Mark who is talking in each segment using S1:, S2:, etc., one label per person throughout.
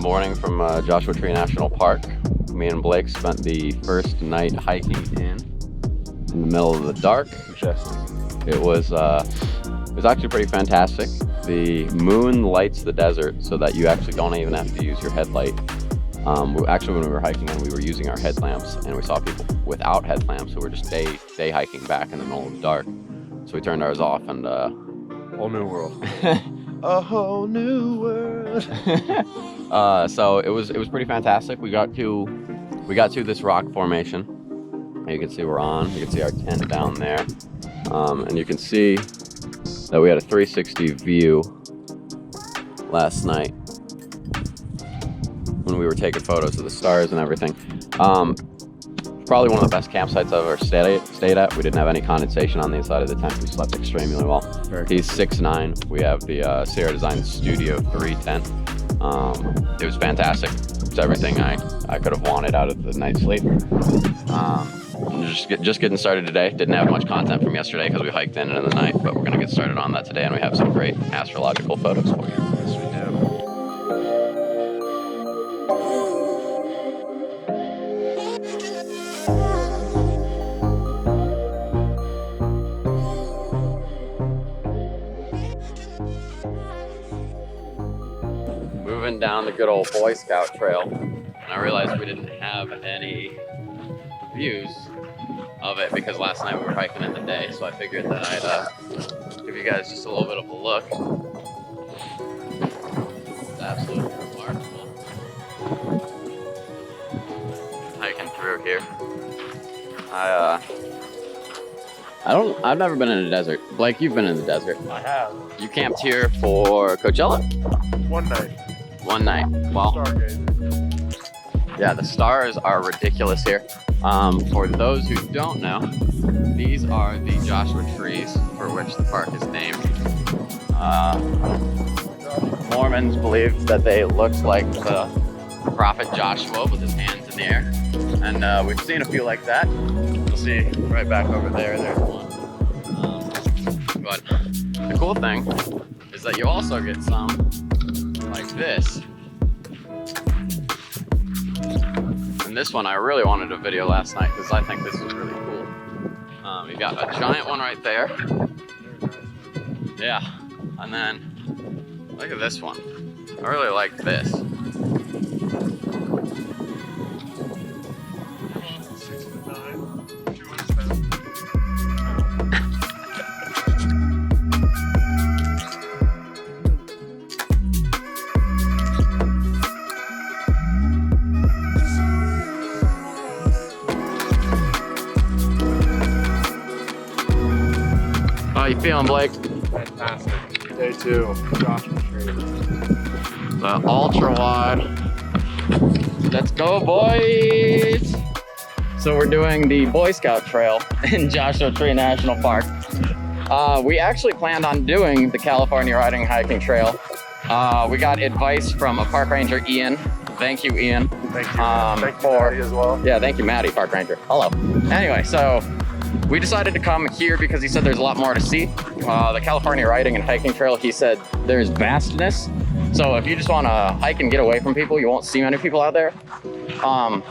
S1: morning from Joshua Tree National Park. Me and Blake spent the first night hiking in the middle of the dark. It was actually pretty fantastic. The moon lights the desert so that you actually don't even have to use your headlight. Actually, when we were hiking in, we were using our headlamps, and we saw people without headlamps who were just day hiking back in the middle of the dark. So we turned ours off, and
S2: whole new world.
S1: a whole new world. So it was pretty fantastic. We got to this rock formation. You can see we're on. You can see our tent down there, and you can see that we had a 360 view last night when we were taking photos of the stars and everything. Probably one of the best campsites I've ever stayed at. We didn't have any condensation on the inside of the tent. We slept extremely well. He's 6'9". We have the Sierra Design Studio 3 tent. It was fantastic. It's everything I could have wanted out of the night's sleep. Just getting started today. Didn't have much content from yesterday because we hiked in the night, but we're gonna get started on that today, and we have some great astrological photos for you.
S2: Yes, we do.
S1: Moving down the good old Boy Scout trail, and I realized we didn't have any views of it because last night we were hiking in the day, so I figured that I'd give you guys just a little bit of a look. It's absolutely remarkable. Hiking through here. I've never been in a desert. Blake, you've been in the desert.
S2: I have.
S1: You camped here for Coachella?
S2: One night.
S1: One night. Well,
S2: Stargazing.
S1: yeah, the stars are ridiculous here. For those who don't know, these are the Joshua trees for which the park is named. Mormons believe that they look like the prophet Joshua with his hands in the air. And we've seen a few like that. You'll see right back over there, there's one. But the cool thing is that you also get some like this. And this one I really wanted a video last night because I think this is really cool. You got a giant one right there. Yeah, and then look at this one. I really like this. How you feeling, Blake?
S2: Fantastic. Day 2, Joshua Tree.
S1: The ultra wide. Let's go, boys! So we're doing the Boy Scout Trail in Joshua Tree National Park. We actually planned on doing the California Riding and Hiking Trail. We got advice from a park ranger, Ian. Thank you, Ian.
S2: Thank you. Thank you, Maddie, as well.
S1: Yeah, thank you, Maddie, park ranger. Hello. Anyway, so we decided to come here because he said there's a lot more to see. The California Riding and Hiking Trail, he said there's vastness. So if you just want to hike and get away from people, you won't see many people out there. On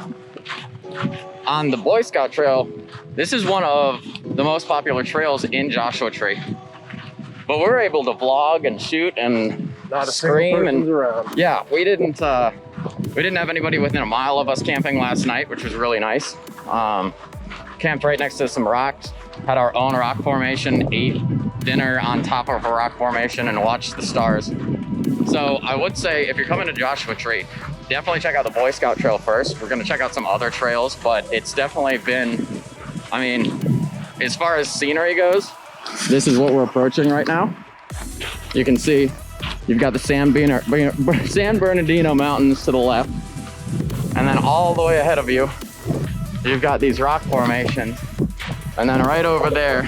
S1: the Boy Scout Trail, this is one of the most popular trails in Joshua Tree. But we're able to vlog and shoot and
S2: Not a
S1: scream and
S2: around.
S1: yeah, we didn't have anybody within a mile of us camping last night, which was really nice. Camped right next to some rocks, had our own rock formation, ate dinner on top of a rock formation, and watched the stars. So I would say if you're coming to Joshua Tree, definitely check out the Boy Scout Trail first. We're gonna check out some other trails, but it's definitely been, I mean, as far as scenery goes, this is what we're approaching right now. You can see you've got the San Bernadino Mountains to the left, and then all the way ahead of you, you've got these rock formations, and then right over there,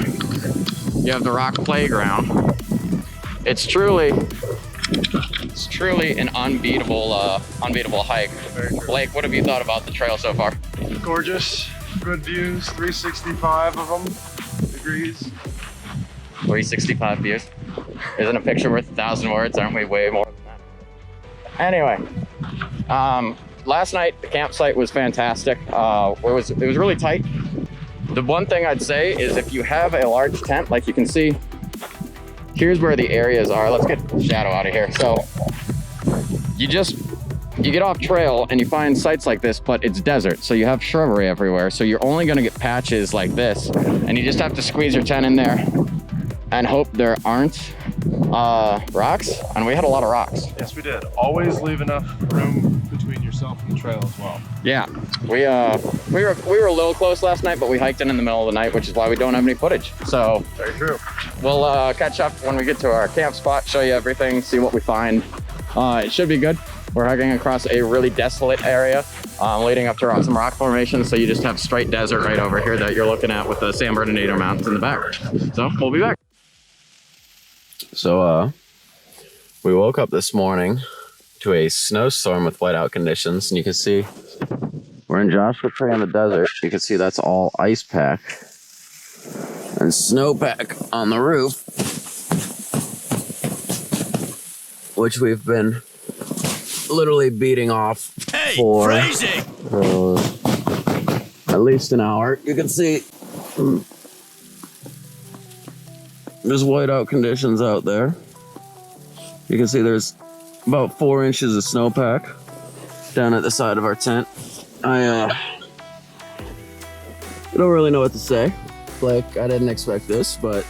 S1: you have the rock playground. It's truly an unbeatable hike. Blake, what have you thought about the trail so far?
S2: Gorgeous, good views, 365 of them degrees.
S1: 365 views. Isn't a picture worth 1,000 words? Aren't we way more than that? Anyway, Last night, the campsite was fantastic. It was really tight. The one thing I'd say is if you have a large tent, like you can see, here's where the areas are. Let's get Shadow out of here. So you get off trail and you find sites like this, but it's desert. So you have shrubbery everywhere. So you're only gonna get patches like this, and you just have to squeeze your tent in there and hope there aren't rocks. And we had a lot of rocks.
S2: Yes, we did. Always leave enough room between yourself and the trail as well.
S1: Yeah, we were a little close last night, but we hiked in the middle of the night, which is why we don't have any footage. So
S2: Very true.
S1: we'll catch up when we get to our camp spot, show you everything, see what we find. It should be good. We're hiking across a really desolate area leading up to some rock formations. So you just have straight desert right over here that you're looking at with the San Bernadino Mountains in the back. So we'll be back. So we woke up this morning to a snowstorm with whiteout conditions, and you can see we're in Joshua Tree in the desert. You can see that's all ice pack and snowpack on the roof, which we've been literally beating off for at least an hour. You can see there's whiteout conditions out there. You can see there's about 4 inches of snowpack down at the side of our tent. I don't really know what to say. Like, I didn't expect this, but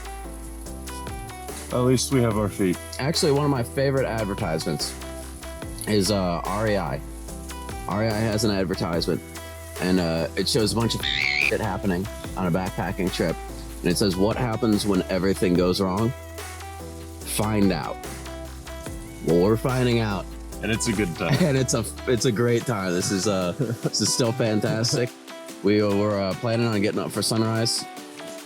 S2: At least we have our feet.
S1: actually one of my favorite advertisements is REI. REI has an advertisement, and it shows a bunch of shit happening on a backpacking trip. And it says, what happens when everything goes wrong? Find out. Well, we're finding out.
S2: And it's a good time.
S1: And it's a great time. This is still fantastic. We were planning on getting up for sunrise.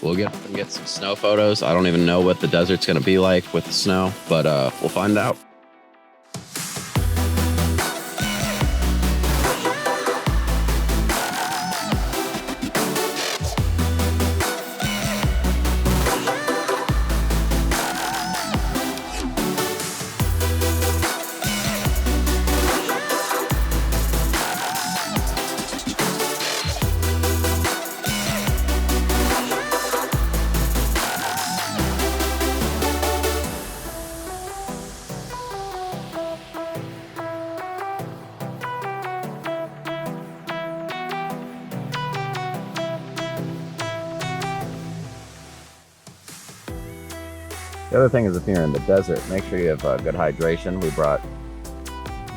S1: We'll get up and get some snow photos. I don't even know what the desert's gonna be like with the snow, but we'll find out. The other thing is, if you're in the desert, make sure you have good hydration. We brought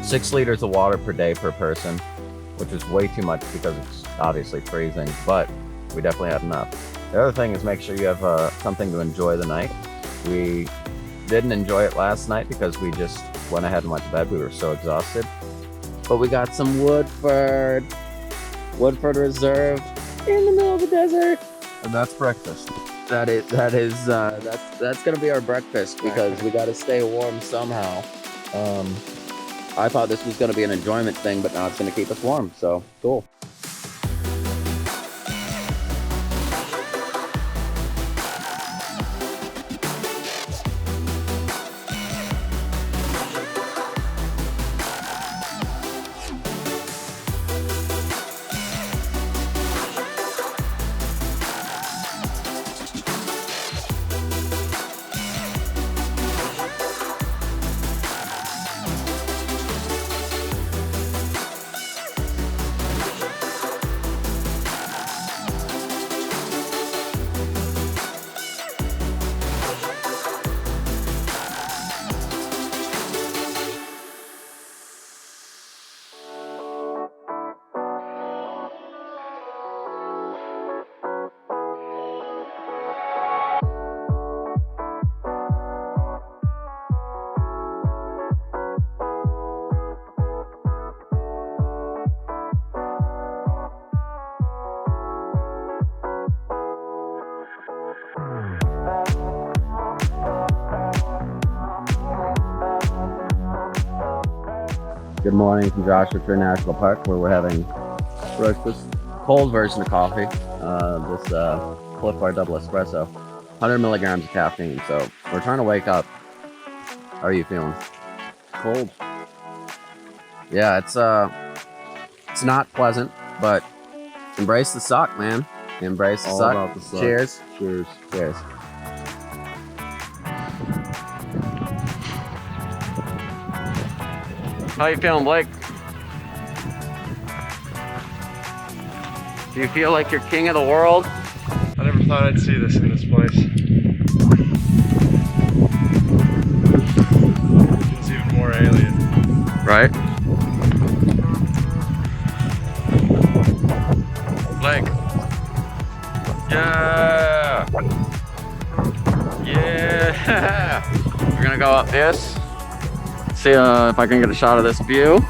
S1: 6 liters of water per day per person, which is way too much because it's obviously freezing, but we definitely had enough. The other thing is make sure you have something to enjoy the night. We didn't enjoy it last night because we just went ahead and went to bed. We were so exhausted. But we got some Woodford Reserve in the middle of the desert.
S2: And that's breakfast.
S1: That's gonna be our breakfast because we gotta stay warm somehow. I thought this was gonna be an enjoyment thing, but now it's gonna keep us warm, so cool. Good morning from Joshua Tree National Park, where we're having breakfast. Cold version of coffee. This Cliff Bar Double Espresso. 100 milligrams of caffeine, so we're trying to wake up. How are you feeling? Cold.
S3: Yeah, it's not pleasant, but embrace the suck, man. Embrace the
S2: All
S3: suck.
S2: about the suck.
S3: Cheers.
S2: Cheers.
S3: Cheers.
S1: How you feeling, Blake? Do you feel like you're king of the world?
S2: I never thought I'd see this in this place. It's even more alien.
S1: Right? Blake. Yeah! Yeah! We're gonna go up this. See if I can get a shot of this view.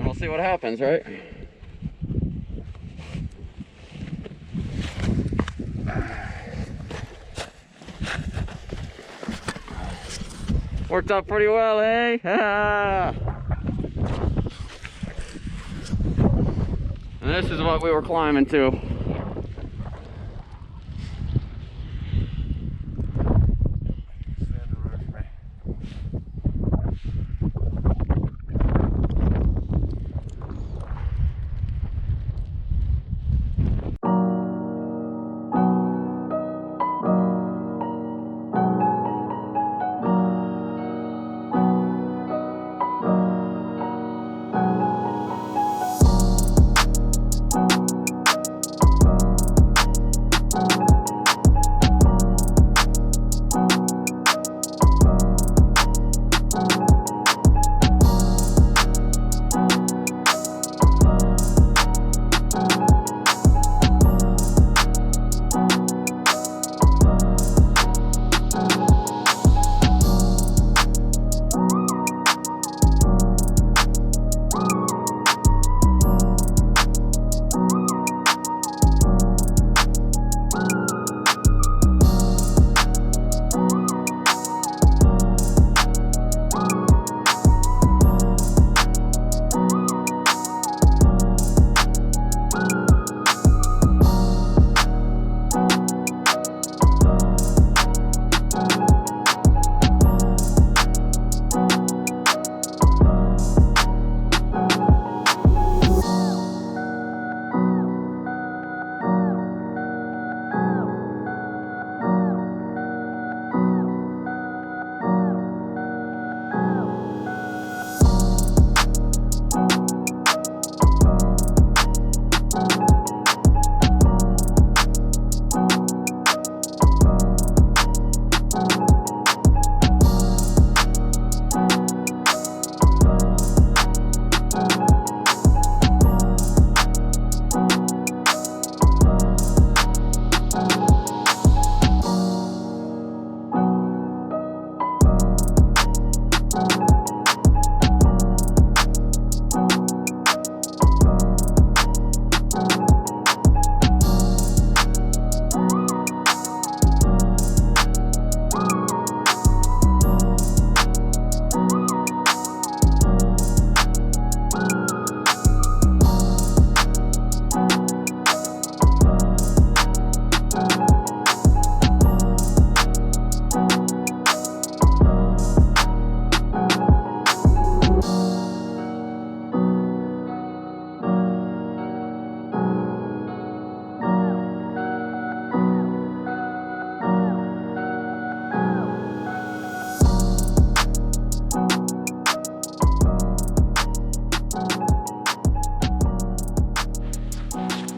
S1: We'll see what happens, right? Worked out pretty well, eh? And this is what we were climbing to.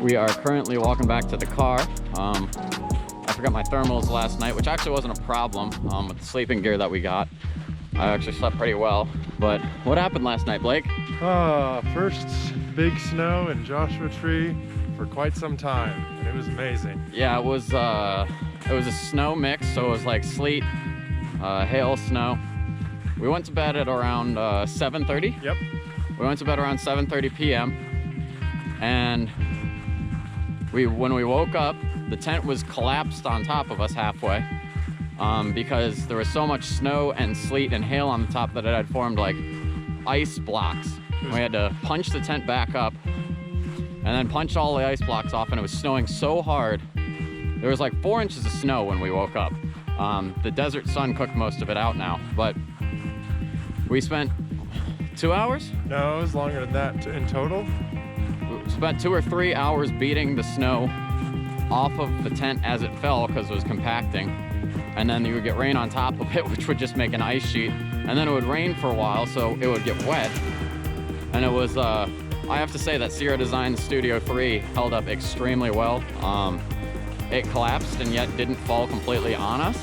S1: We are currently walking back to the car. I forgot my thermals last night, which actually wasn't a problem with the sleeping gear that we got. I actually slept pretty well. But what happened last night, Blake?
S2: First big snow in Joshua Tree for quite some time, and it was amazing.
S1: Yeah, it was a snow mix, so it was like sleet, hail, snow. We went to bed at around 7:30.
S2: Yep.
S1: We went to bed around 7:30 p.m. and when we woke up, the tent was collapsed on top of us halfway because there was so much snow and sleet and hail on the top that it had formed like ice blocks. We had to punch the tent back up and then punch all the ice blocks off, and it was snowing so hard. There was like 4 inches of snow when we woke up. The desert sun cooked most of it out now, but we spent 2 hours?
S2: No, it was longer than that in total.
S1: We spent 2 or 3 hours beating the snow off of the tent as it fell because it was compacting. And then you would get rain on top of it, which would just make an ice sheet. And then it would rain for a while, so it would get wet. And it was, I have to say that Sierra Design Studio 3 held up extremely well. It collapsed and yet didn't fall completely on us.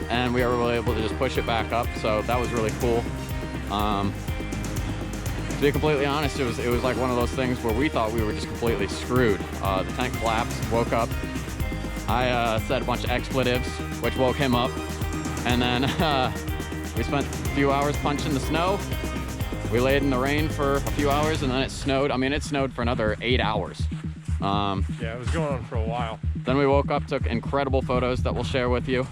S1: And we were really able to just push it back up, so that was really cool. To be completely honest, it was like one of those things where we thought we were just completely screwed. The tent collapsed, woke up. I said a bunch of expletives, which woke him up. And then we spent a few hours punching the snow. We laid in the rain for a few hours, and then it snowed. I mean, it snowed for another 8 hours.
S2: Yeah, it was going on for a while.
S1: Then we woke up, took incredible photos that we'll share with you.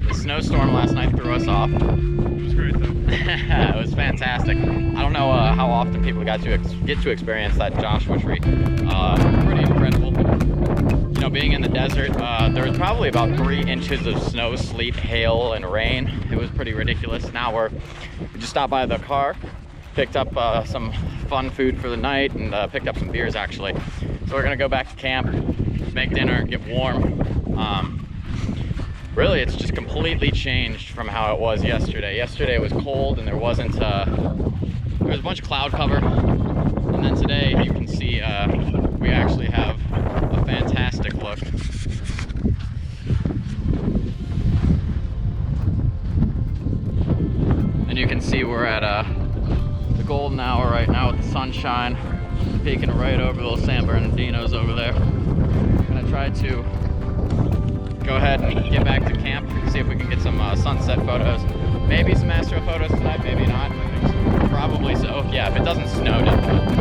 S1: The snowstorm last night threw us off.
S2: It was great though.
S1: It was fantastic. I don't know how often people get to experience that Joshua Tree. Pretty incredible. You know, being in the desert, there was probably about 3 inches of snow, sleet, hail, and rain. It was pretty ridiculous. Now we just stopped by the car, picked up some fun food for the night, and picked up some beers actually. So we're gonna go back to camp, make dinner, get warm. Really, it's just completely changed from how it was yesterday. Yesterday it was cold and there wasn't, there was a bunch of cloud cover. And then today you can see we actually have a fantastic look. And you can see we're at the golden hour right now with the sunshine peeking right over those San Bernadinos over there. I'm gonna try to go ahead and get back to camp, see if we can get some sunset photos. Maybe some astro photos tonight, maybe not. Probably so. Yeah, if it doesn't snow, definitely.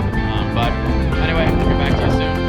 S1: But anyway, we'll get back to you soon.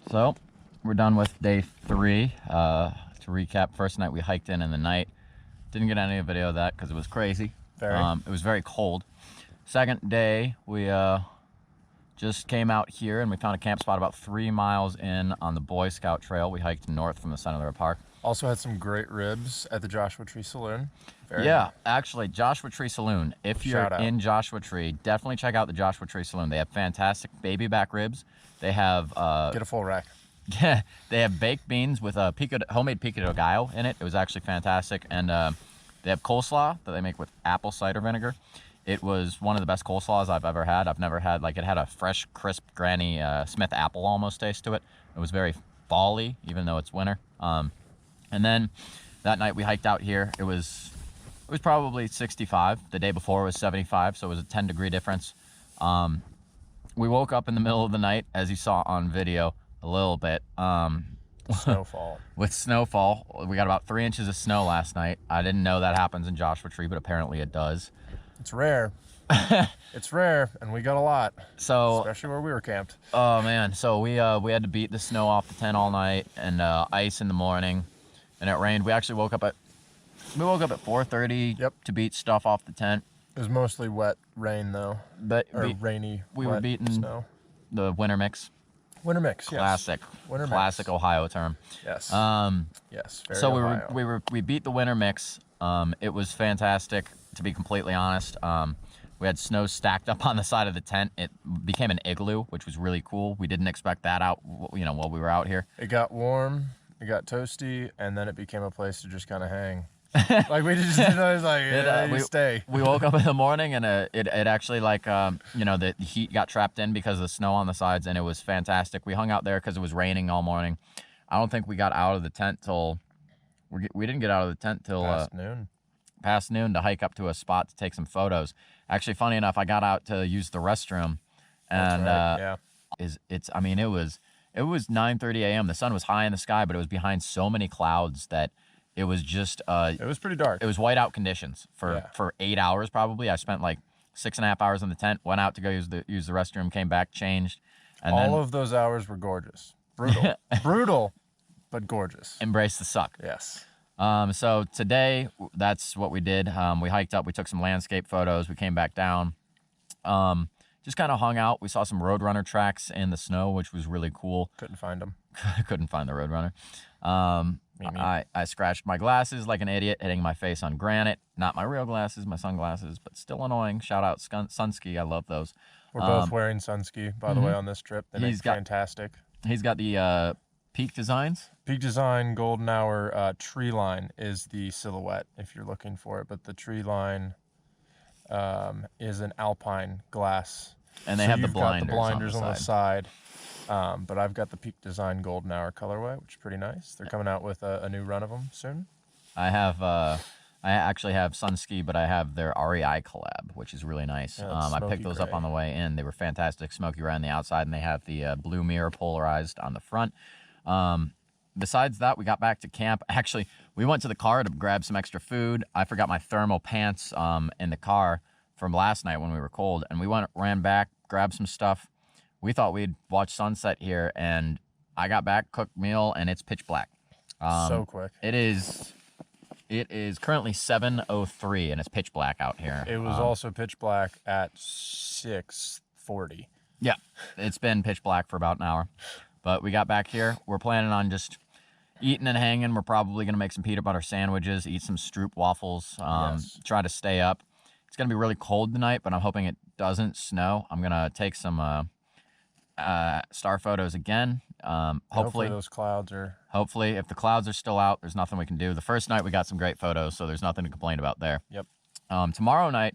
S1: So we're done with day 3. To recap, first night we hiked in the night. Didn't get any video of that because it was crazy. It was very cold. Second day we just came out here and we found a camp spot about 3 miles in on the Boy Scout Trail. We hiked north from the center of the park.
S2: Also had some great ribs at the Joshua Tree Saloon.
S1: Actually, Joshua Tree Saloon. If you're in Joshua Tree, definitely check out the Joshua Tree Saloon. They have fantastic baby back ribs. They have
S2: get a full rack.
S1: Yeah, they have baked beans with a homemade pico de gallo in it. It was actually fantastic. And they have coleslaw that they make with apple cider vinegar. It was one of the best coleslaws I've ever had. I've never had, like, it had a fresh, crisp Granny Smith apple almost taste to it. It was very fall-y, even though it's winter. And then that night we hiked out here. It was probably 65. The day before was 75, so it was a 10-degree difference. We woke up in the middle of the night, as you saw on video, a little bit.
S2: Snowfall.
S1: With snowfall. We got about 3 inches of snow last night. I didn't know that happens in Joshua Tree, but apparently it does.
S2: It's rare. It's rare, and we got a lot.
S1: So,
S2: especially where we were camped.
S1: Oh man, so we had to beat the snow off the tent all night, and ice in the morning, and it rained. We actually woke up at 4:30 to beat stuff off the tent.
S2: It was mostly wet rain though, rainy.
S1: We were beating
S2: snow.
S1: The winter mix.
S2: Winter mix,
S1: classic,
S2: yes. Winter
S1: classic
S2: mix.
S1: Ohio term.
S2: Yes. Yes. Very
S1: so
S2: Ohio.
S1: we beat the winter mix. It was fantastic, to be completely honest. We had snow stacked up on the side of the tent. It became an igloo, which was really cool. We didn't expect that out, while we were out here.
S2: It got warm, it got toasty, and then it became a place to just kind of hang. Like we just, it was like, you stay.
S1: We woke up in the morning and it actually the heat got trapped in because of the snow on the sides, and it was fantastic. We hung out there because it was raining all morning. I don't think we got out of the tent till, we didn't get out of the tent till past noon to hike up to a spot to take some photos. Actually, funny enough, I got out to use the restroom, and it was 9:30 a.m. The sun was high in the sky, but it was behind so many clouds that it was just
S2: it was pretty dark.
S1: It was whiteout conditions for 8 hours probably. I spent like 6.5 hours in the tent, went out to go use the restroom, came back, changed, and
S2: all of those hours were gorgeous. Brutal, but gorgeous.
S1: Embrace the suck.
S2: Yes.
S1: So today, that's what we did. We hiked up, we took some landscape photos, we came back down, just kind of hung out. We saw some Roadrunner tracks in the snow, which was really cool.
S2: Couldn't find them.
S1: Couldn't find the Roadrunner. I scratched my glasses like an idiot, hitting my face on granite. Not my real glasses, my sunglasses, but still annoying. Shout out Sunski, I love those.
S2: We're both wearing Sunski, by the way, on this trip. They make fantastic.
S1: He's got the Peak Designs.
S2: Peak Design Golden Hour Tree Line is the silhouette if you're looking for it, but the Tree Line is an alpine glass.
S1: And they have the blinders,
S2: on the side. But I've got the Peak Design Golden Hour colorway, which is pretty nice. They're coming out with a new run of them soon.
S1: I actually have Sunski, but I have their REI collab, which is really nice.
S2: Yeah,
S1: I picked those up on the way in. They were fantastic, smoky red on the outside, and they have the blue mirror polarized on the front. Besides that, we got back to camp. Actually, we went to the car to grab some extra food. I forgot my thermal pants in the car from last night when we were cold, and we ran back, grabbed some stuff. We thought we'd watch sunset here, and I got back, cooked meal, and it's pitch black.
S2: So quick.
S1: It is currently 7:03, and it's pitch black out here.
S2: It was also pitch black at 6:40.
S1: Yeah, it's been pitch black for about an hour. But we got back here. We're planning on just eating and hanging. We're probably going to make some peanut butter sandwiches, eat some Stroop waffles, try to stay up. It's going to be really cold tonight, but I'm hoping it doesn't snow. I'm going to take some star photos again. Hopefully
S2: those clouds are...
S1: Hopefully, if the clouds are still out, there's nothing we can do. The first night we got some great photos, so there's nothing to complain about there.
S2: Yep.
S1: Tomorrow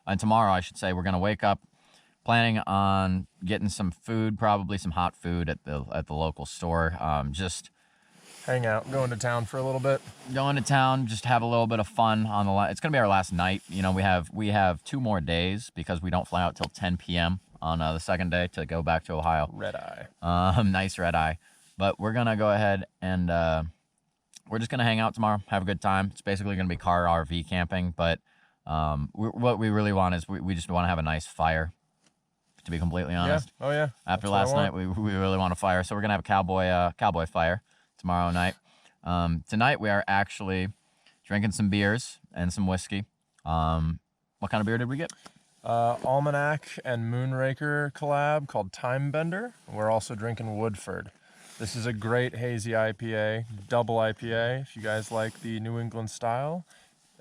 S1: I should say, we're going to wake up planning on getting some food, probably some hot food at the local store. Just
S2: hang out, going to town for a little bit.
S1: Going to town, just have a little bit of fun on the it's going to be our last night. We have 2 more days because we don't fly out till 10 p.m. on the second day to go back to Ohio.
S2: Red eye.
S1: Nice red eye. But we're going to go ahead and we're just going to hang out tomorrow, have a good time. It's basically going to be car RV camping, but what we really want is we just want to have a nice fire, to be completely honest.
S2: Yeah. Oh, yeah.
S1: After last night, we really want a fire. So we're going to have a cowboy fire tomorrow night. Tonight, we are actually drinking some beers and some whiskey. What kind of beer did we get?
S2: Almanac and Moonraker collab called Time Bender. We're also drinking Woodford. This is a great hazy IPA, double IPA, if you guys like the New England style.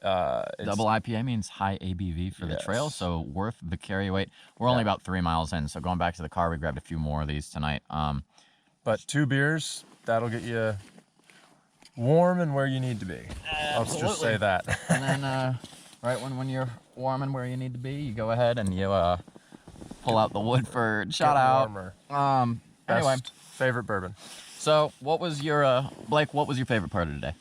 S1: Double IPA means high ABV for the trail, so worth the carry weight. We're only about 3 miles in, so going back to the car, we grabbed a few more of these tonight.
S2: But 2 beers, that'll get you warm and where you need to be. Let's just say that.
S1: And then right when you're warm and where you need to be, you go ahead and you pull out the Woodford. Shout out.
S2: Warmer.
S1: Anyway,
S2: favorite bourbon.
S1: So what was your Blake? What was your favorite part of today?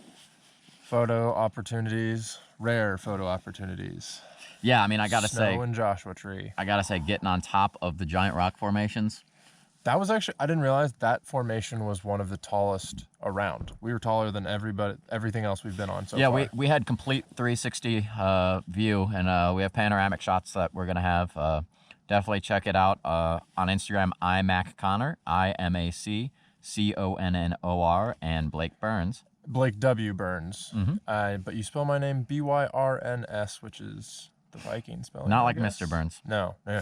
S2: Photo opportunities, rare photo opportunities.
S1: Yeah, I mean, I gotta say,
S2: Snow and Joshua Tree.
S1: I gotta say, getting on top of the giant rock formations.
S2: That was actually, I didn't realize that formation was one of the tallest around. We were taller than everything else we've been on so far.
S1: Yeah, we had complete 360 view, and we have panoramic shots that we're gonna have. Definitely check it out on Instagram. IMacConnor, IMACCONNOR, and Blake Burns.
S2: Blake W. Burns. Mm-hmm. But you spell my name BYRNS, which is the Viking spelling.
S1: Not like Mr. Burns.
S2: No. No,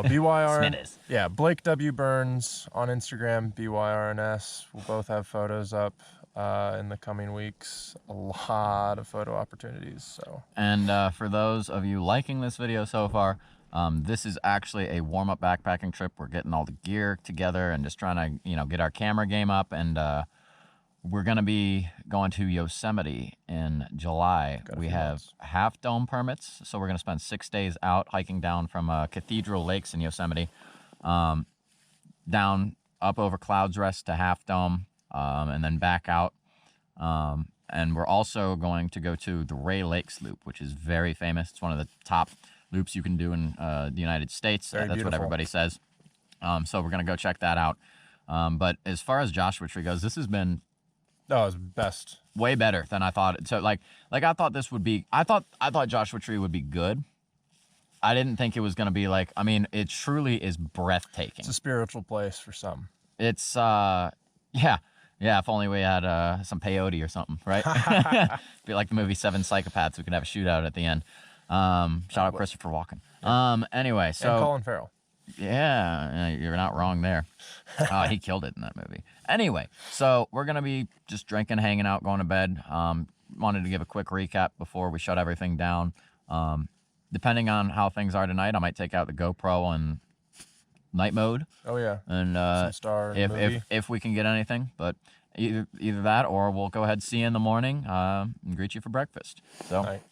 S2: BYR. Yeah, Blake W. Burns on Instagram, BYRNS. We'll both have photos up. in the coming weeks. A lot of photo opportunities. So.
S4: And for those of you liking this video so far, this is actually a warm-up backpacking trip. We're getting all the gear together and just trying to, get our camera game up. And we're going to be going to Yosemite in July. We have Half Dome permits, so we're going to spend 6 days out hiking down from Cathedral Lakes in Yosemite, down up over Clouds Rest to Half Dome, and then back out. And we're also going to go to the Ray Lakes Loop, which is very famous. It's one of the top loops you can do in the United States.
S2: Very
S4: That's
S2: beautiful.
S4: what everybody says. So we're going to go check that out. But as far as Joshua Tree goes, this has been
S2: No, it was best.
S4: way better than I thought. So like I thought this would be, I thought Joshua Tree would be good. I didn't think it was going to be like, I mean, it truly is breathtaking.
S2: It's a spiritual place for some.
S4: It's, yeah, if only we had some peyote or something, right? Be like the movie Seven Psychopaths. We could have a shootout at the end. Shout out Christopher Walken. Anyway, so.
S2: And Colin Farrell.
S4: Yeah, you're not wrong there. He killed it in that movie. Anyway, so we're going to be just drinking, hanging out, going to bed. Wanted to give a quick recap before we shut everything down. Depending on how things are tonight, I might take out the GoPro and night mode.
S2: Oh, yeah.
S4: And
S2: Some star movie.
S4: if we can get anything. But either that or we'll go ahead and see you in the morning and greet you for breakfast. So.
S2: Night.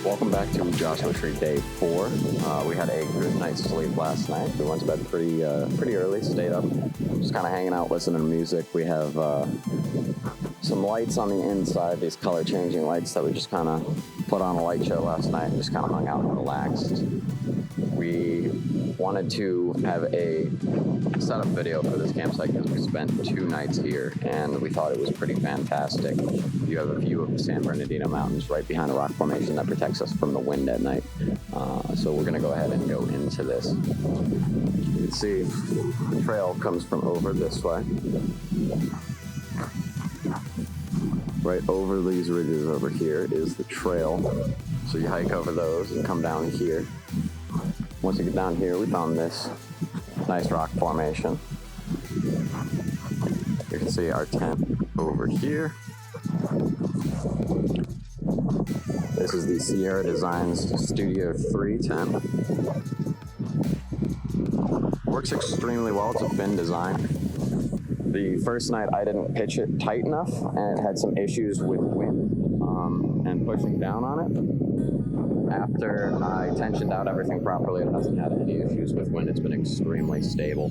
S3: Welcome back to Joshua Tree Day 4. We had a good night's sleep last night. We went to bed pretty early, stayed up, just kind of hanging out, listening to music. We have some lights on the inside, these color changing lights that we just kind of put on a light show last night and just kind of hung out and relaxed. We wanted to have a setup video for this campsite because we spent 2 nights here and we thought it was pretty fantastic. You have a view of the San Bernadino Mountains right behind a rock formation that protects us from the wind at night. So we're gonna go ahead and go into this. You can see the trail comes from over this way. Right over these ridges over here is the trail. So you hike over those and come down here. Once you get down here, we found this nice rock formation. You can see our tent over here. This is the Sierra Designs Studio 3 tent. Works extremely well, it's a thin design. The first night I didn't pitch it tight enough and it had some issues with wind and pushing down on it. After I tensioned out everything properly, it hasn't had any issues with wind. It's been extremely stable.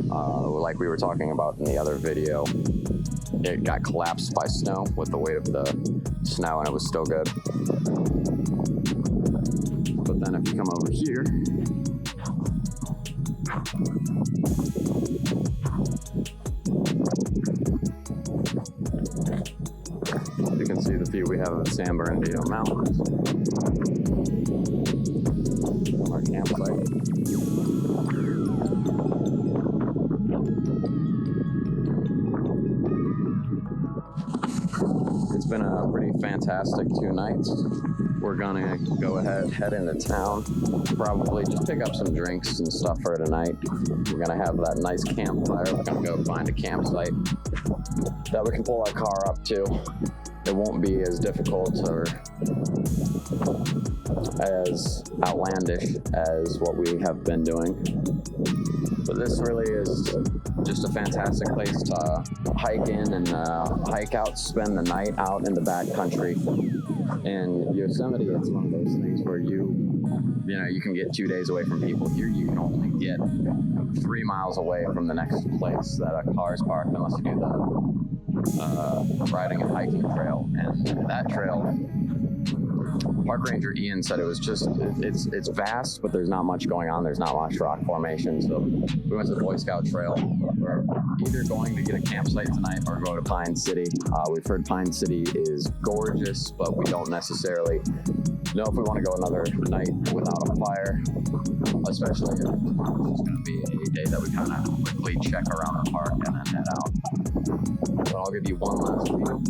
S3: Like we were talking about in the other video, it got collapsed by snow with the weight of the snow and it was still good. But then if you come over here, see the view we have of the San Bernadino Mountains. Our campsite. It's been a pretty fantastic 2 nights. We're gonna go ahead, head into town, probably just pick up some drinks and stuff for tonight. We're gonna have that nice campfire. We're gonna go find a campsite that we can pull our car up to. It won't be as difficult or as outlandish as what we have been doing. But this really is just a fantastic place to hike in and hike out, spend the night out in the backcountry. In Yosemite, it's one of those things where you can get 2 days away from people. Here you can only get 3 miles away from the next place that a car is parked, unless you do the riding and hiking trail. And that trail, Park Ranger Ian said it was just, it's vast, but there's not much going on. There's not much rock formation. So we went to the Boy Scout Trail. We're either going to get a campsite tonight or go to Pine City. We've heard Pine City is gorgeous, but we don't necessarily know if we want to go another night without a fire, especially if it's going to be a day that we kind of quickly check around the park and then head out. So I'll give you one last view.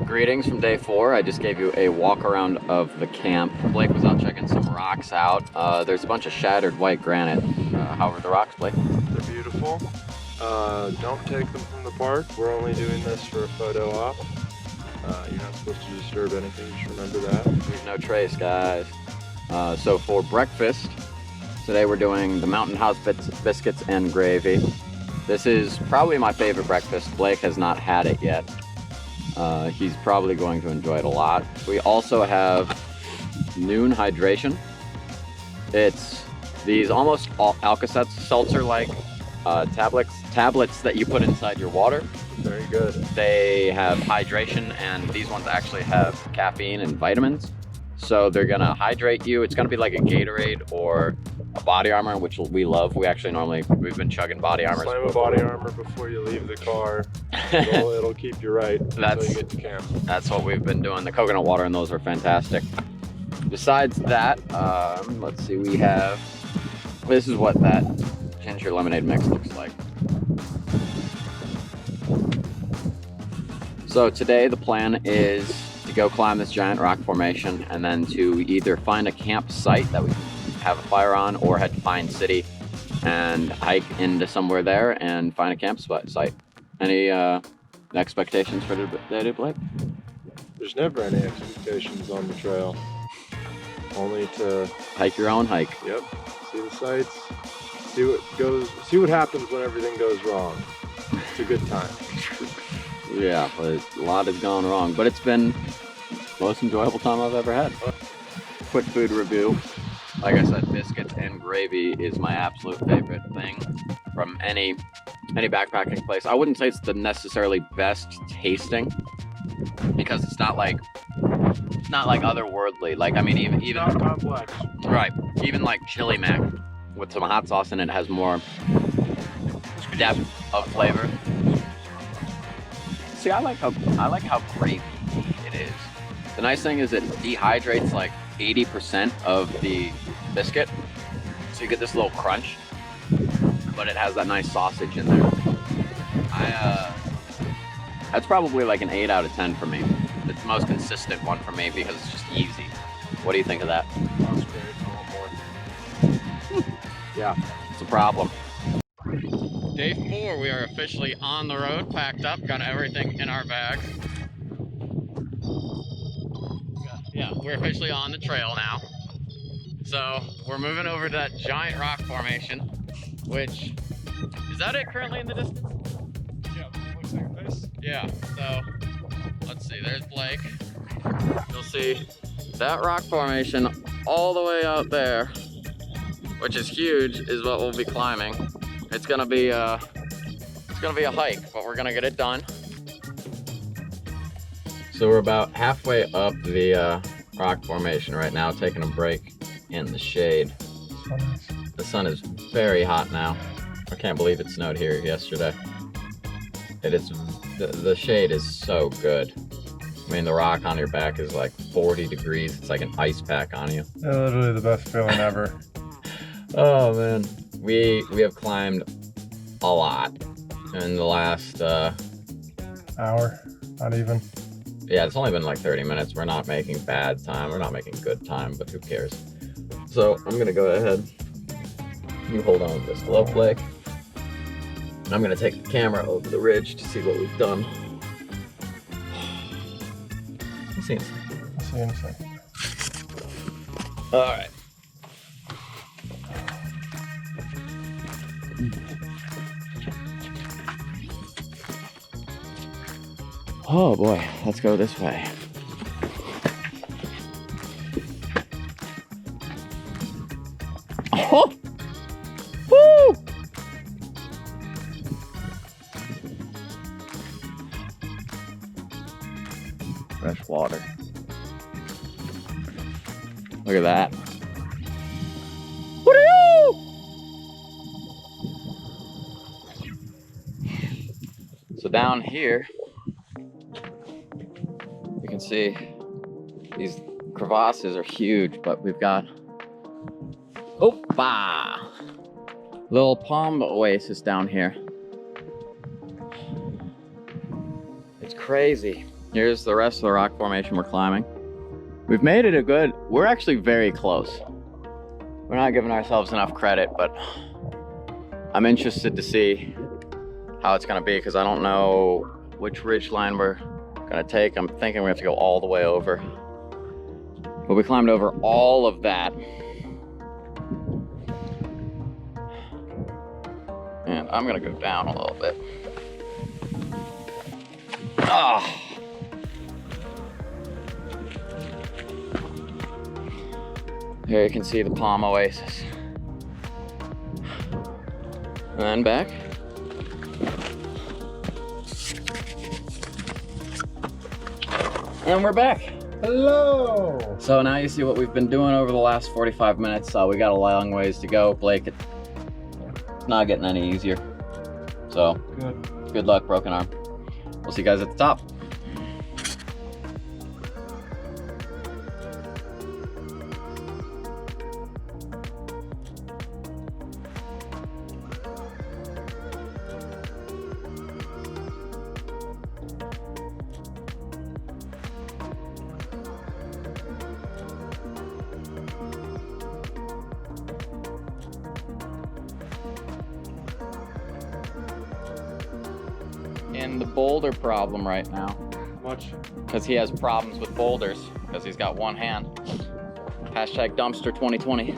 S1: Greetings from day 4. I just gave you a walk around of the camp. Blake was out checking some rocks out. There's a bunch of shattered white granite. How are the rocks, Blake?
S2: They're beautiful. Don't take them from the park. We're only doing this for a photo op. You're not supposed to disturb anything, just remember that.
S1: There's no trace, guys. So for breakfast, today we're doing the Mountain House biscuits and gravy. This is probably my favorite breakfast. Blake has not had it yet. He's probably going to enjoy it a lot. We also have Noon Hydration. It's these almost Alka-Seltzer-like tablets that you put inside your water.
S2: Very good.
S1: They have hydration, and these ones actually have caffeine and vitamins. So they're gonna hydrate you. It's gonna be like a Gatorade or a Body Armor, which we love. We've been chugging Body Armors.
S2: Slam a Body Armor before you leave the car. It'll keep you right until you get to camp.
S1: That's what we've been doing. The coconut water and those are fantastic. Besides that, let's see, this is what that ginger lemonade mix looks like. So today the plan is to go climb this giant rock formation and then to either find a campsite that we can have a fire on or head to Pine City and hike into somewhere there and find a campsite. Any expectations for today, Blake?
S2: There's never any expectations on the trail. Only to
S1: hike your own hike.
S2: Yep. See the sights. See what happens when everything goes wrong. It's a good time.
S1: Yeah, but a lot has gone wrong. But it's been the most enjoyable time I've ever had. Quick food review. Like I said, biscuits and gravy is my absolute favorite thing from any backpacking place. I wouldn't say it's the necessarily best tasting because it's not like otherworldly. Like, I mean, even
S2: not complex.
S1: Right. Even like chili mac with some hot sauce in it has more depth of flavor. See, I like how gravy it is. The nice thing is it dehydrates like 80% of the biscuit, so you get this little crunch, but it has that nice sausage in there. That's probably like an 8 out of 10 for me. It's the most consistent one for me because it's just easy. What do you think of that?
S2: That's great. I want more.
S1: Yeah, it's a problem. Day 4, we are officially on the road, packed up, got everything in our bags. Yeah, we're officially on the trail now. So we're moving over to that giant rock formation, which, is that it currently in the distance?
S2: Yeah, looks like this.
S1: Yeah, so let's see, there's Blake. You'll see that rock formation all the way out there, which is huge, is what we'll be climbing. It's gonna be a hike, but we're gonna get it done. So we're about halfway up the rock formation right now, taking a break in the shade. The sun is very hot now. I can't believe it snowed here yesterday. It is, the shade is so good. I mean, the rock on your back is like 40 degrees. It's like an ice pack on you.
S2: Literally the best feeling ever.
S1: Oh man, we have climbed a lot in the last
S2: Hour, not even.
S1: yeah, it's only been like 30 minutes. We're not making bad time. We're not making good time, but who cares? So I'm gonna go ahead. You hold on to this glow Blake. And I'm gonna take the camera over the ridge to see what we've done. We'll see in a second.
S2: I'll see you in a second.
S1: All right. Oh boy, let's go this way. Oh! Woo! Fresh water. Look at that. Woo! So down here, you can see these crevasses are huge, but we've got little palm oasis down here. It's crazy. Here's the rest of the rock formation we're climbing. We've made it we're actually very close. We're not giving ourselves enough credit, but I'm interested to see how it's gonna be because I don't know which ridge line we're gonna take. I'm thinking we have to go all the way over. But we climbed over all of that. And I'm gonna go down a little bit. Ah. Here you can see the palm oasis. And then back. And we're back.
S2: Hello!
S1: So now you see what we've been doing over the last 45 minutes. We got a long ways to go. Blake, it's not getting any easier. So good luck, broken arm. We'll see you guys at the top. In the boulder problem right now.
S2: Much.
S1: Because he has problems with boulders because he's got one hand. Hashtag dumpster 2020.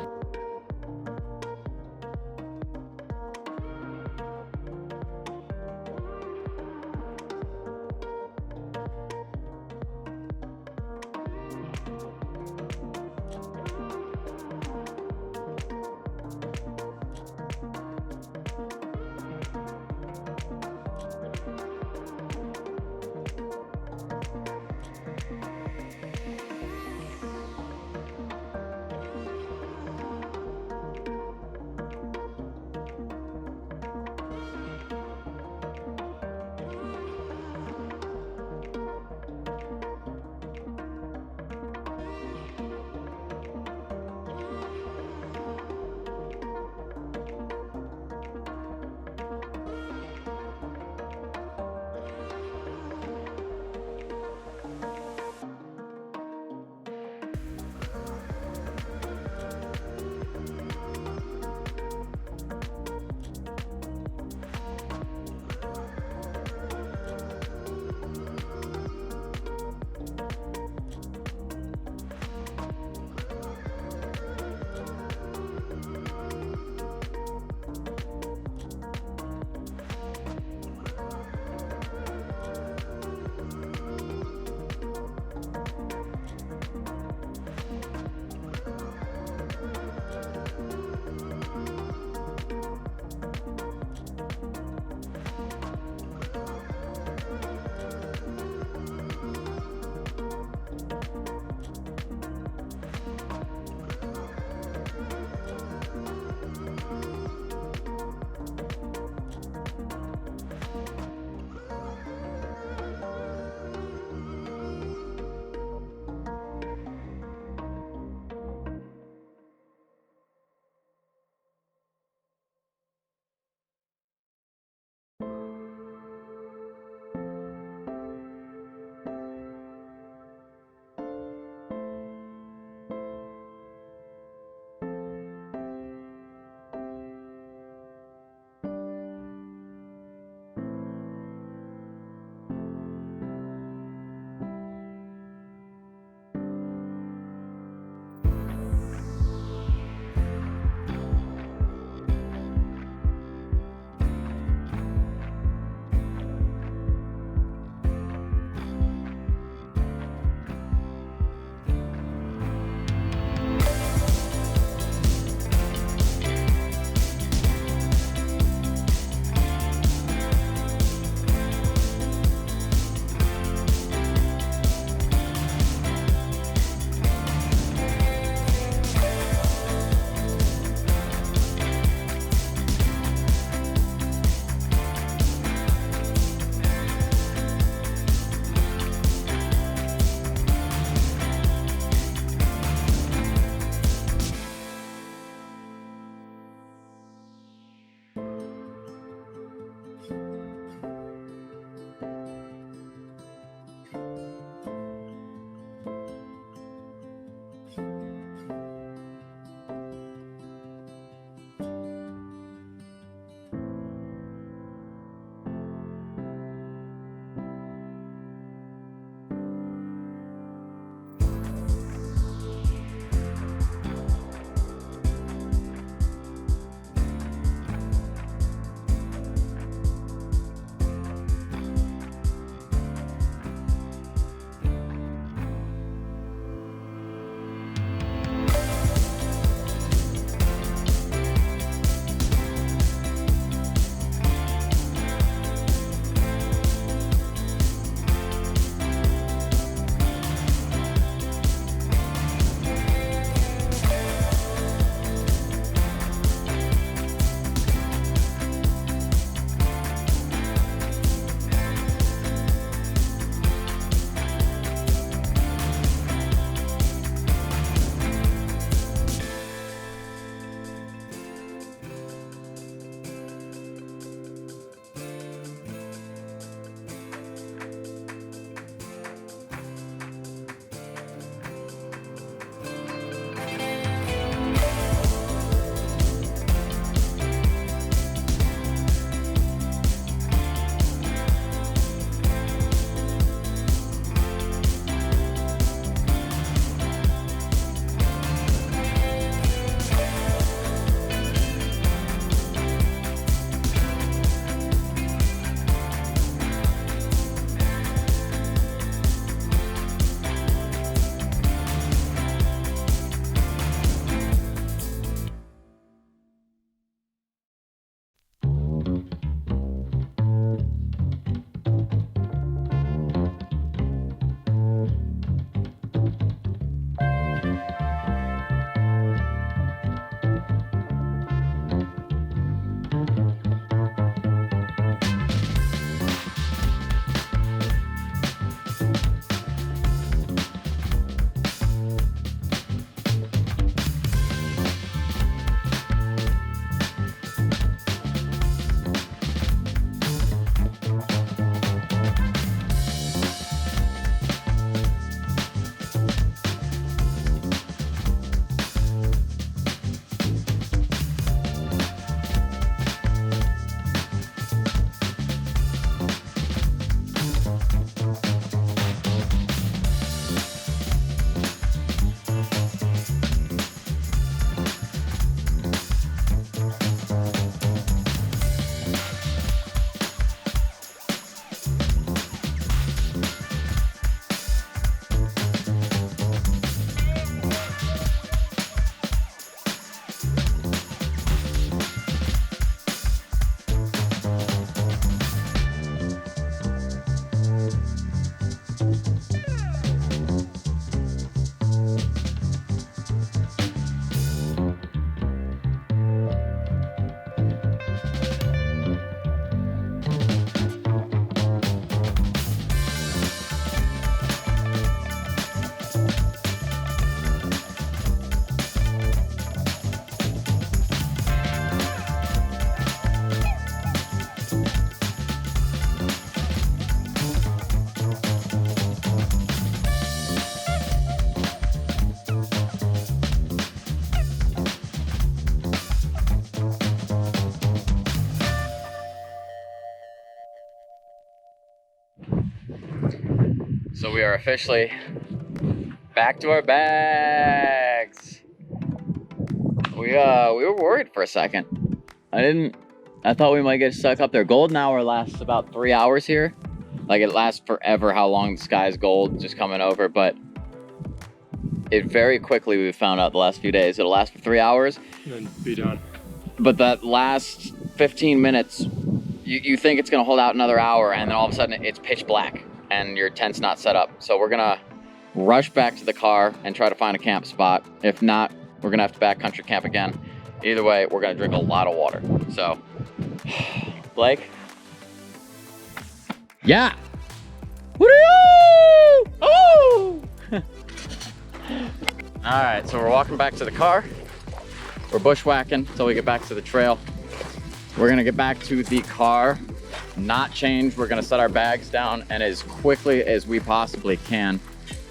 S1: So we are officially back to our bags. We were worried for a second. I thought we might get stuck up there. Golden hour lasts about 3 hours here. Like, it lasts forever how long the sky's gold just coming over, but it very quickly, we found out the last few days, it'll last for 3 hours.
S2: And then be done.
S1: But that last 15 minutes, you think it's gonna hold out another hour, and then all of a sudden it's pitch black and your tent's not set up. So we're gonna rush back to the car and try to find a camp spot. If not, we're gonna have to backcountry camp again. Either way, we're gonna drink a lot of water. So, Blake? Yeah! Woo! Oh! All right, so we're walking back to the car. We're bushwhacking until we get back to the trail. We're gonna get back to the car, not change. We're gonna set our bags down, and as quickly as we possibly can,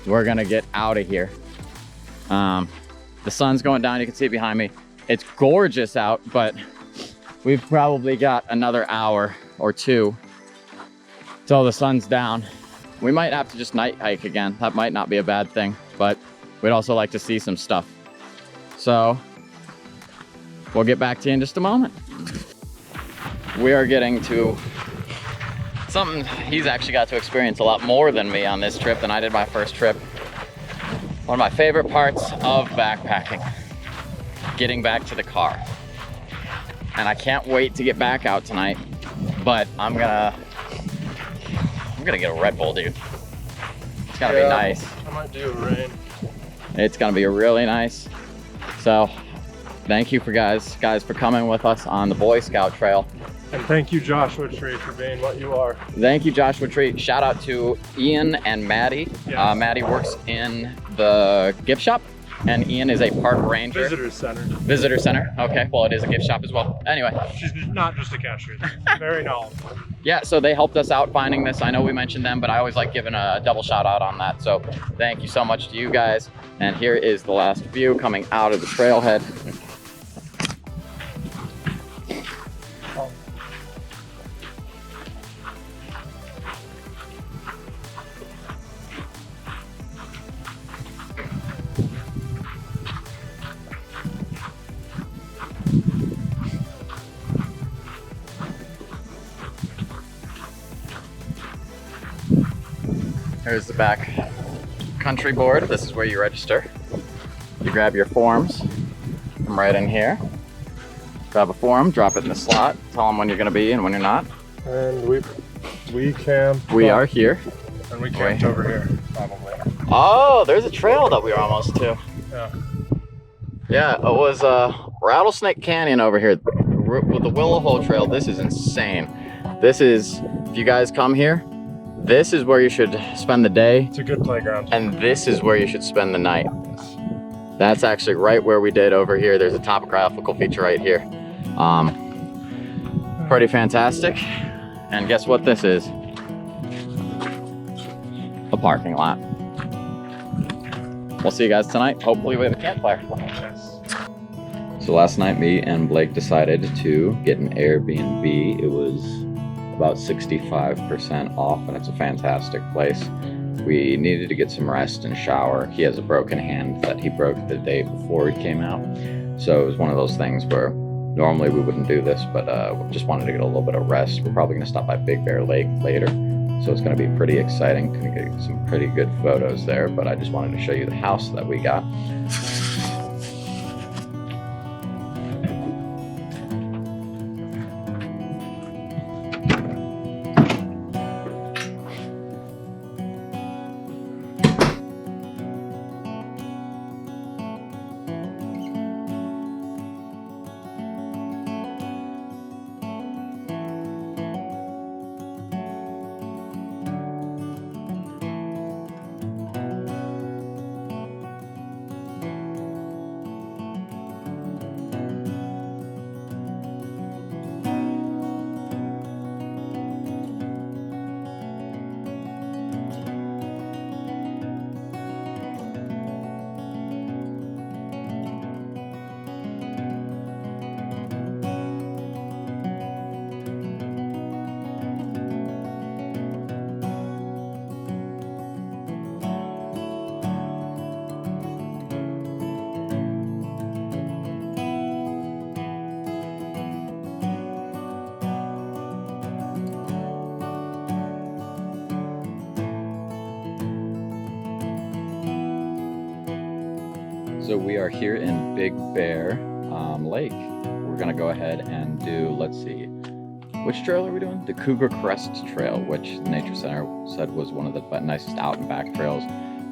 S1: we're gonna get out of here. The sun's going down, you can see it behind me. It's gorgeous out, but we've probably got another hour or two till the sun's down. We might have to just night hike again. That might not be a bad thing, but we'd also like to see some stuff. So we'll get back to you in just a moment. We are getting to something he's actually got to experience a lot more than me on this trip than I did my first trip. One of my favorite parts of backpacking, getting back to the car. And I can't wait to get back out tonight, but I'm gonna get a Red Bull, dude. It's gonna be nice.
S2: I might do a rain.
S1: It's gonna be really nice. So thank you guys for coming with us on the Boy Scout Trail.
S2: And thank you, Joshua Tree, for being what you are.
S1: Thank you, Joshua Tree. Shout out to Ian and Maddie.
S2: Yes.
S1: Maddie works in the gift shop, and Ian is a park ranger.
S2: Visitor center.
S1: Visitor center. Okay, well, it is a gift shop as well. Anyway.
S2: She's not just a cashier. Very knowledgeable.
S1: Yeah, so they helped us out finding this. I know we mentioned them, but I always like giving a double shout out on that. So thank you so much to you guys. And here is the last view coming out of the trailhead. Here's the back country board. This is where you register. You grab your forms, come right in here, grab a form, drop it in the slot, tell them when you're gonna be and when you're not.
S2: And we camped.
S1: We are here.
S2: And we camped over here, probably.
S1: Oh, there's a trail that we were almost to.
S2: Yeah.
S1: Yeah, it was Rattlesnake Canyon over here. With the Willow Hole Trail, this is insane. This is, if you guys come here, this is where you should spend the day.
S2: It's a good playground.
S1: And this is where you should spend the night. That's actually right where we did over here. There's a topographical feature right here. Pretty fantastic. And guess what this is? A parking lot. We'll see you guys tonight. Hopefully we have a campfire.
S2: Yes.
S3: So last night, me and Blake decided to get an Airbnb. It was about 65% off, and it's a fantastic place. We needed to get some rest and shower. He has a broken hand that he broke the day before he came out. So it was one of those things where normally we wouldn't do this, but we just wanted to get a little bit of rest. We're probably gonna stop by Big Bear Lake later. So it's gonna be pretty exciting. Gonna get some pretty good photos there, but I just wanted to show you the house that we got.
S4: So we are here in Big Bear Lake. We're gonna go ahead and do, let's see, which trail are we doing? The Cougar Crest Trail, which the Nature Center said was one of the nicest out and back trails.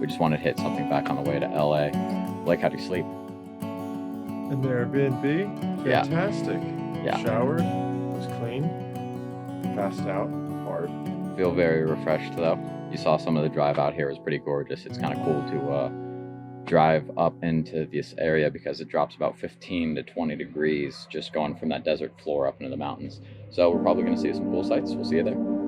S4: We just wanted to hit something back on the way to LA. Blake, how'd you sleep?
S2: In the Airbnb?
S4: Yeah.
S2: Fantastic.
S4: Yeah.
S2: Showered, was clean, passed out, hard.
S4: Feel very refreshed though. You saw some of the drive out here. It was pretty gorgeous. It's kind of cool to drive up into this area because it drops about 15 to 20 degrees just going from that desert floor up into the mountains. So we're probably going to see some cool sights. We'll see you there.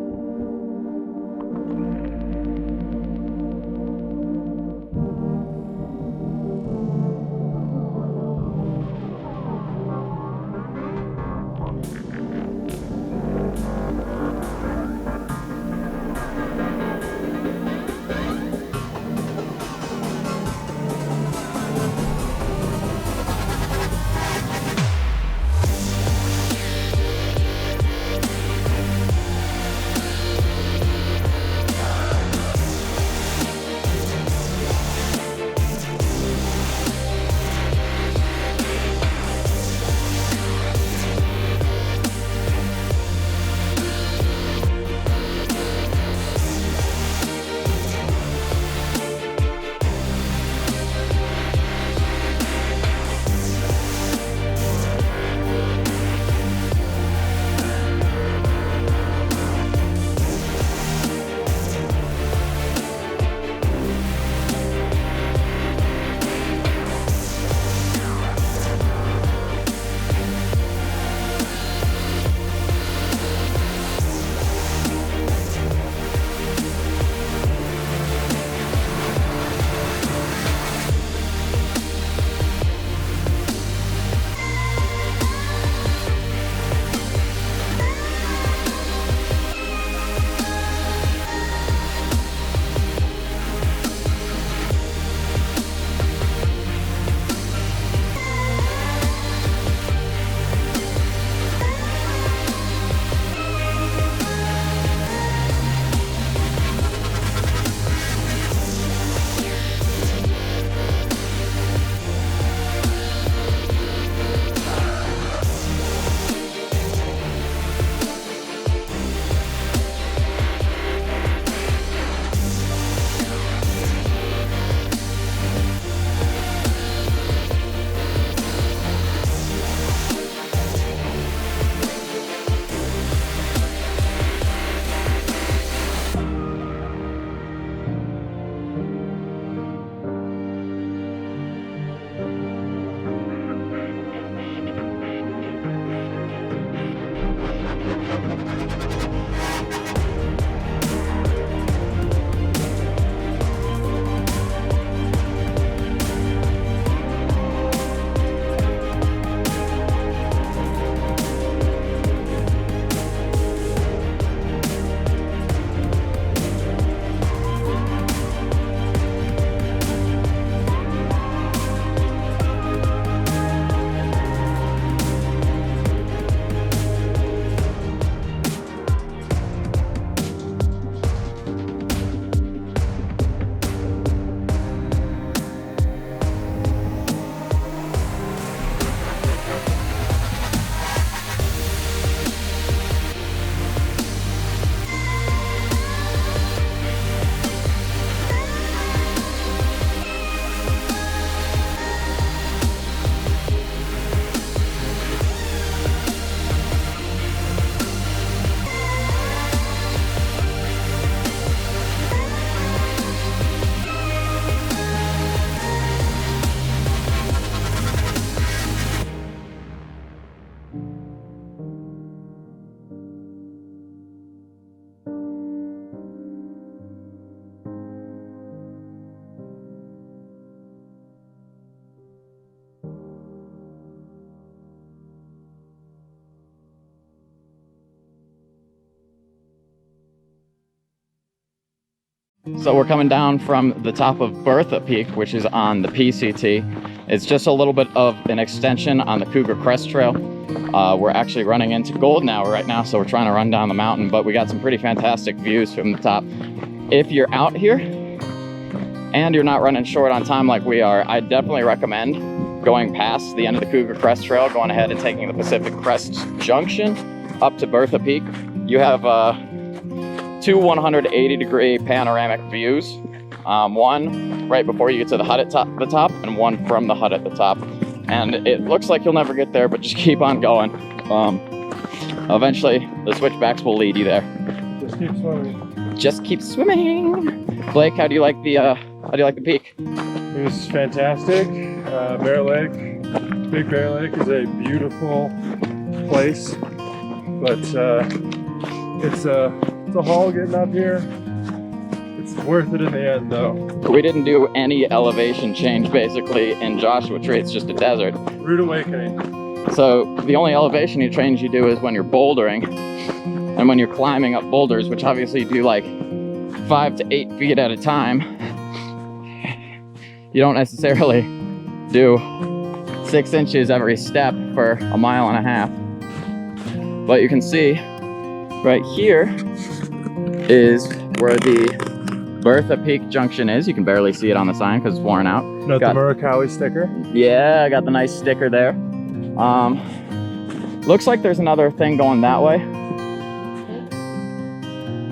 S1: So we're coming down from the top of Bertha Peak, which is on the PCT. It's just a little bit of an extension on the Cougar Crest Trail. We're actually running into golden hour right now, so we're trying to run down the mountain, but we got some pretty fantastic views from the top. If you're out here, and you're not running short on time like we are, I definitely recommend going past the end of the Cougar Crest Trail, going ahead and taking the Pacific Crest Junction up to Bertha Peak. You have two 180-degree panoramic views. One right before you get to the hut at the top, and one from the hut at the top. And it looks like you'll never get there, but just keep on going. Eventually, the switchbacks will lead you there.
S2: Just keep swimming.
S1: Just keep swimming. Blake, how do you like the peak?
S2: It was fantastic. Bear Lake, Big Bear Lake is a beautiful place, but it's a haul getting up here. It's worth it in the end, though.
S1: We didn't do any elevation change basically in Joshua Tree. It's just a desert.
S2: Rude awakening.
S1: So the only elevation change you do is when you're bouldering and when you're climbing up boulders, which obviously you do like 5 to 8 feet at a time. You don't necessarily do 6 inches every step for a mile and a half. But you can see right here is where the Bertha Peak Junction is. You can barely see it on the sign because it's worn out.
S2: Not the Murakami sticker.
S1: Yeah, I got the nice sticker there. Looks like there's another thing going that way.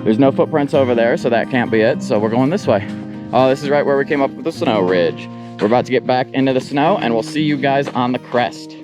S1: There's no footprints over there, so that can't be it. So we're going this way. Oh, this is right where we came up with the snow ridge. We're about to get back into the snow, and we'll see you guys on the crest.